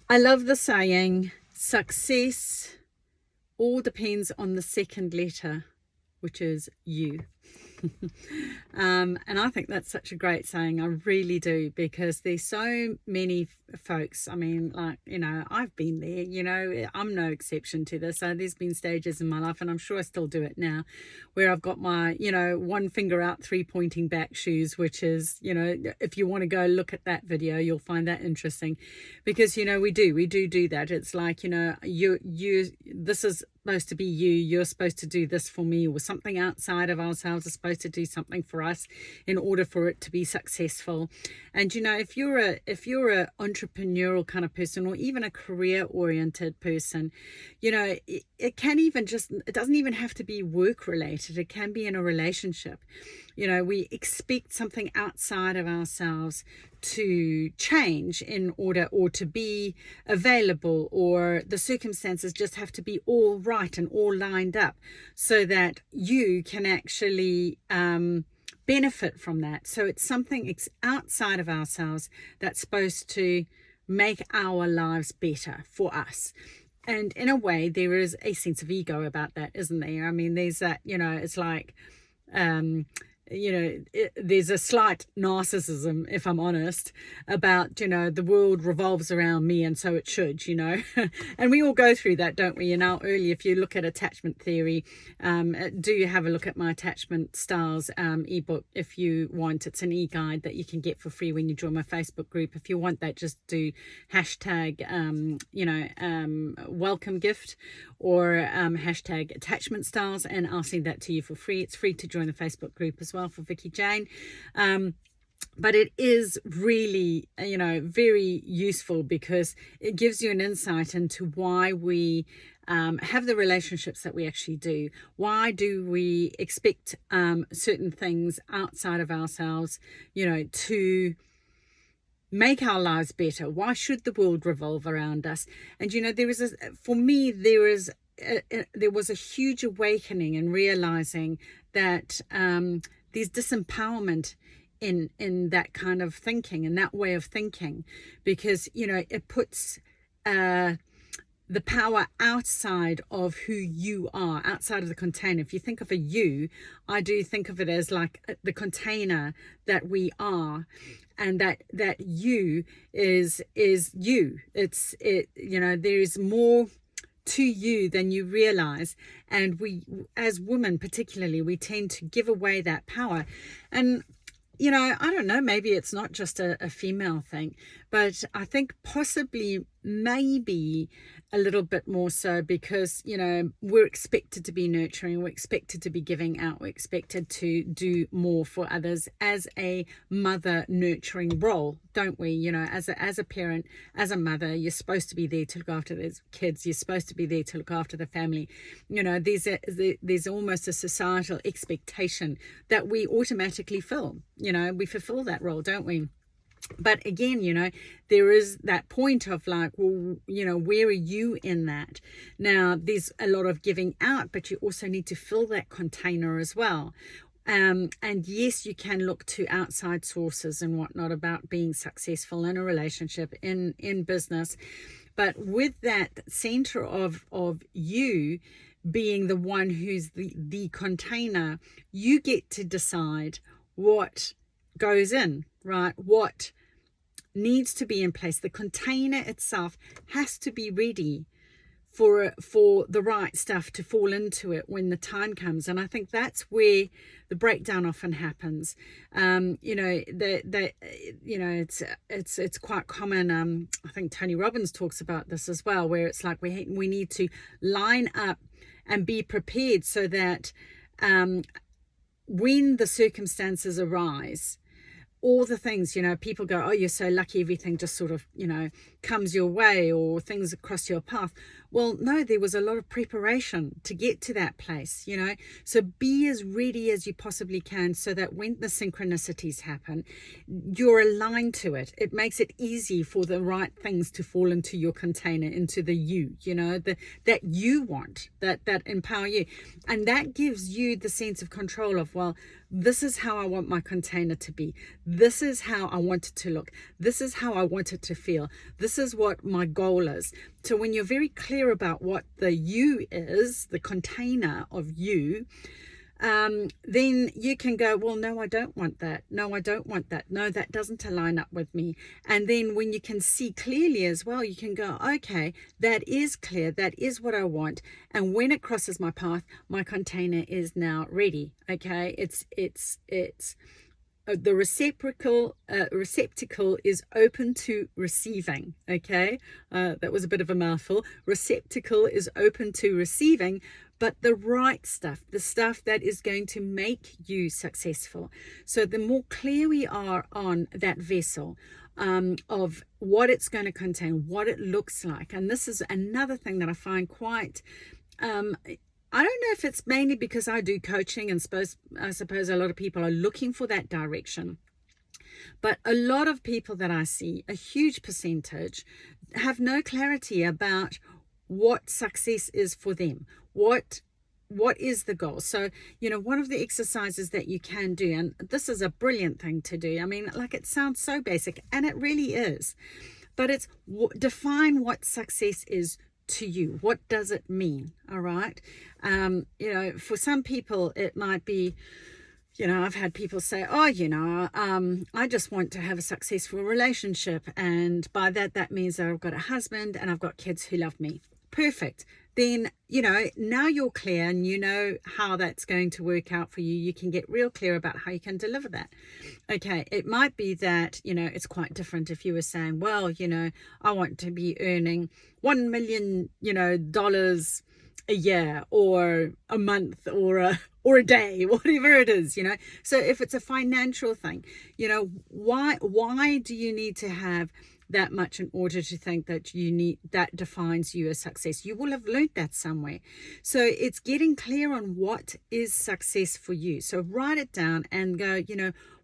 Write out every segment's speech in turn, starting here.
I love the saying, success all depends on the second letter, which is you. And I think that's such a great saying. I really do, because there's so many folks. I mean, like, I've been there, I'm no exception to this. So there's been stages in my life, and I'm sure I still do it now, where I've got my, one finger out, three pointing back shoes, which is, if you want to go look at that video, you'll find that interesting, because, we do that. It's like, this is supposed to be you're supposed to do this for me, or something outside of ourselves is supposed to do something for us in order for it to be successful. And if you're a entrepreneurial kind of person, or even a career oriented person, it can even it doesn't even have to be work related. It can be in a relationship. We expect something outside of ourselves to change in order, or to be available, or the circumstances just have to be all right and all lined up so that you can actually benefit from that. So it's something outside of ourselves that's supposed to make our lives better for us. And in a way, there is a sense of ego about that, isn't there? I mean, there's that, it's like, there's a slight narcissism, if I'm honest, about, the world revolves around me, and so it should, and we all go through that, don't we? Early, if you look at attachment theory, do have a look at my attachment styles ebook if you want. It's an e-guide that you can get for free when you join my Facebook group. If you want that, just do hashtag welcome gift, or hashtag attachment styles, and I'll send that to you for free. It's free to join the Facebook group as well for VICKI Jane. But it is really, very useful, because it gives you an insight into why we have the relationships that we actually do. Why do we expect certain things outside of ourselves, to make our lives better? Why should the world revolve around us? And there was a huge awakening in realizing that there's disempowerment in that kind of thinking, in that way of thinking, because it puts the power outside of who you are, outside of the container. If you think of a you, I do think of it as like the container that we are, and that you is you. There's more to you than you realize, and we, as women particularly, we tend to give away that power. And I don't know, maybe it's not just a female thing, but I think possibly maybe a little bit more so, because we're expected to be nurturing, we're expected to be giving out, we're expected to do more for others as a mother nurturing role, don't we? As a parent, as a mother, you're supposed to be there to look after those kids, you're supposed to be there to look after the family. There's almost a societal expectation that we automatically fill. We fulfill that role, don't we? But again, there is that point of like, well, where are you in that? Now, there's a lot of giving out, but you also need to fill that container as well. And yes, you can look to outside sources and whatnot about being successful in a relationship, in business. But with that center of you being the one who's the container, you get to decide what goes in, right? What needs to be in place. The container itself has to be ready for the right stuff to fall into it when the time comes. And I think that's where the breakdown often happens. It's quite common. I think Tony Robbins talks about this as well, where it's like we need to line up and be prepared so that when the circumstances arise, all the things, people go, oh, you're so lucky, everything just sort of, comes your way, or things cross your path. Well, no, there was a lot of preparation to get to that place, So be as ready as you possibly can so that when the synchronicities happen, you're aligned to it. It makes it easy for the right things to fall into your container, into the that you want, that empower you. And that gives you the sense of control of, well, this is how I want my container to be. This is how I want it to look. This is how I want it to feel. This is what my goal is. So when you're very clear about what the you is, the container of you, then you can go, well, no, I don't want that. No, I don't want that. No, that doesn't align up with me. And then when you can see clearly as well, you can go, okay, that is clear. That is what I want. And when it crosses my path, my container is now ready. Okay. It's the receptacle is open to receiving. Okay. That was a bit of a mouthful. Receptacle is open to receiving, but the right stuff, the stuff that is going to make you successful. So the more clear we are on that vessel, of what it's going to contain, what it looks like. And this is another thing that I find quite, I don't know if it's mainly because I do coaching and I suppose a lot of people are looking for that direction. But a lot of people that I see, a huge percentage, have no clarity about what success is for them. What is the goal? So, one of the exercises that you can do, and this is a brilliant thing to do. I mean, like, it sounds so basic, and it really is, but it's define what success is to you. What does it mean? All right. For some people, it might be, I've had people say, I just want to have a successful relationship. And by that means that I've got a husband and I've got kids who love me. Perfect. Then, now you're clear and you know how that's going to work out for you. You can get real clear about how you can deliver that. Okay. It might be that, it's quite different if you were saying, well, I want to be earning $1 million, dollars a year or a month or a day, whatever it is, So if it's a financial thing, why do you need to have that much in order to think that that defines you as success? You will have learned that somewhere. So it's getting clear on what is success for you. So write it down and go,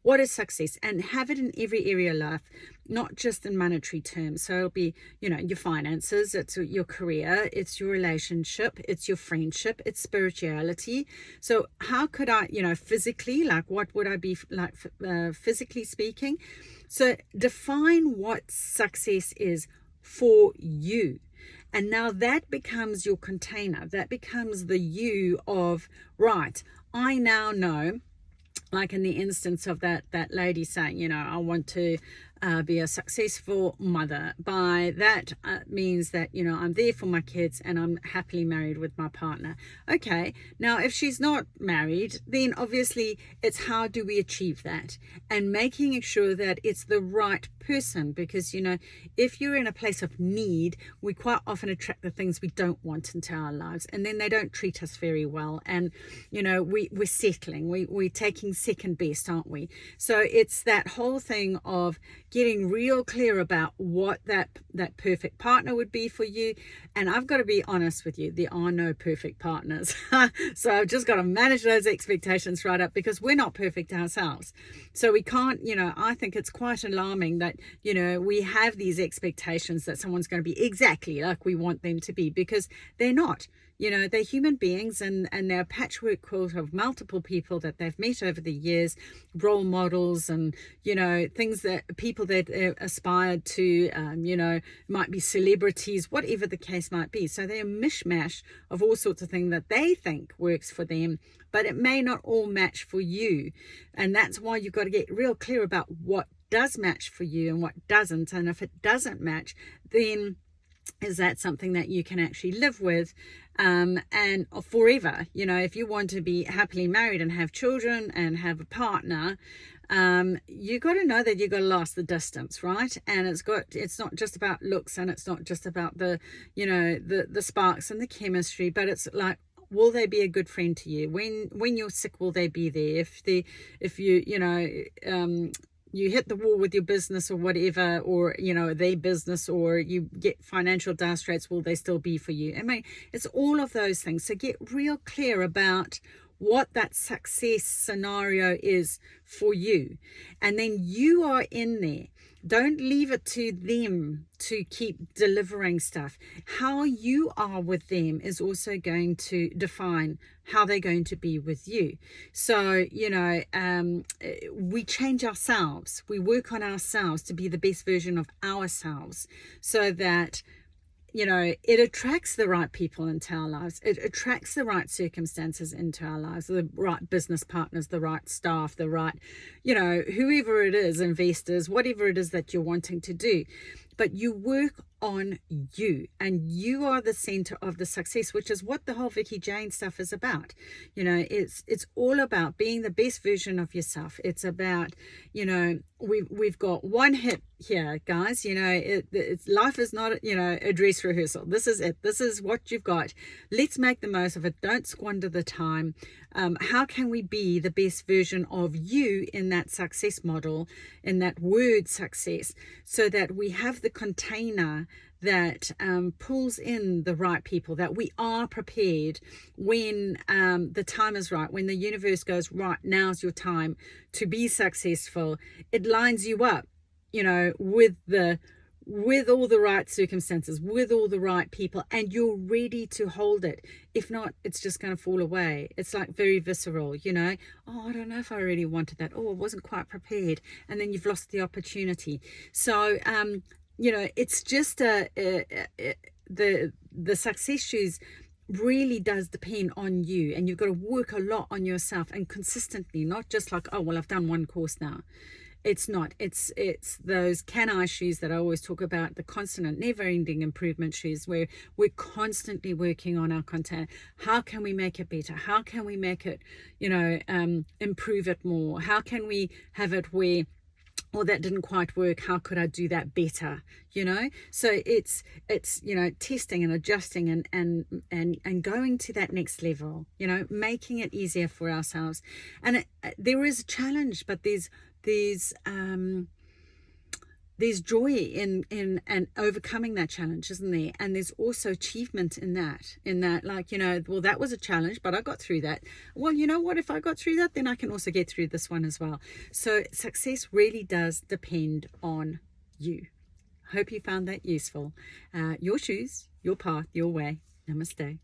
what is success, and have it in every area of life, not just in monetary terms. So it'll be, your finances, it's your career, it's your relationship, it's your friendship, it's spirituality. So how could I, physically, like, what would I be like, physically speaking? So define what success is for you. And now that becomes your container. That becomes the you of, right, I now know, like in the instance of that lady saying, I want to be a successful mother. By that means that, I'm there for my kids and I'm happily married with my partner. Okay, now if she's not married, then obviously it's how do we achieve that? And making sure that it's the right person, because, if you're in a place of need, we quite often attract the things we don't want into our lives, and then they don't treat us very well. And, we're settling, we're taking second best, aren't we? So it's that whole thing of getting real clear about what that perfect partner would be for you. And I've got to be honest with you, there are no perfect partners. So I've just got to manage those expectations right up, because we're not perfect ourselves. So we can't, I think it's quite alarming that, we have these expectations that someone's going to be exactly like we want them to be, because they're not. They're human beings, and they're a patchwork quilt of multiple people that they've met over the years, role models, and, things that people that aspired to, might be celebrities, whatever the case might be. So they're a mishmash of all sorts of things that they think works for them, but it may not all match for you. And that's why you've got to get real clear about what does match for you and what doesn't. And if it doesn't match, then is that something that you can actually live with and forever? If you want to be happily married and have children and have a partner, you got to know that you got to last the distance, right? And it's not just about looks, and it's not just about the sparks and the chemistry, but it's like, will they be a good friend to you when you're sick? Will they be there? If you you hit the wall with your business or whatever, or you know, their business, or you get financial dire straits, will they still be for you? I mean, it's all of those things. So get real clear about what that success scenario is for you, and then you are in there. Don't leave it to them to keep delivering stuff. How you are with them is also going to define how they're going to be with you. So, you know, we change ourselves. We work on ourselves to be the best version of ourselves, so that, you know, it attracts the right people into our lives. It attracts the right circumstances into our lives, the right business partners, the right staff, the right, you know, whoever it is, investors, whatever it is that you're wanting to do. But you work on you, and you are the center of the success, which is what the whole VICKI JANE stuff is about. You know, it's all about being the best version of yourself. It's about, you know, we've got one hit here, guys. You know, it's life is not, you know, a dress rehearsal. This is it. This is what you've got. Let's make the most of it. Don't squander the time. How can we be the best version of you in that success model, in that word success, so that we have the container that pulls in the right people, that we are prepared when the time is right, when the universe goes, right, now's your time to be successful. It lines you up, you know, with all the right circumstances, with all the right people, and you're ready to hold it. If not, it's just going to fall away. It's like very visceral, you know. Oh, I don't know if I really wanted that. Oh, I wasn't quite prepared. And then you've lost the opportunity. So, you know, it's just the success shoes really does depend on you, and you've got to work a lot on yourself, and consistently, not just like, oh, well, I've done one course now. It's not. It's those can-I shoes that I always talk about, the constant, never-ending improvement shoes, where we're constantly working on our content. How can we make it better? How can we make it, you know, improve it more? How can we have it where, oh, that didn't quite work, how could I do that better, you know? So it's you know, testing and adjusting and going to that next level, you know, making it easier for ourselves. And there is a challenge, but there's joy in and overcoming that challenge, isn't there? And there's also achievement in that, like, you know, well, that was a challenge, but I got through that. Well, you know what, if I got through that, then I can also get through this one as well. So success really does depend on you. Hope you found that useful. Your shoes, your path, your way. Namaste.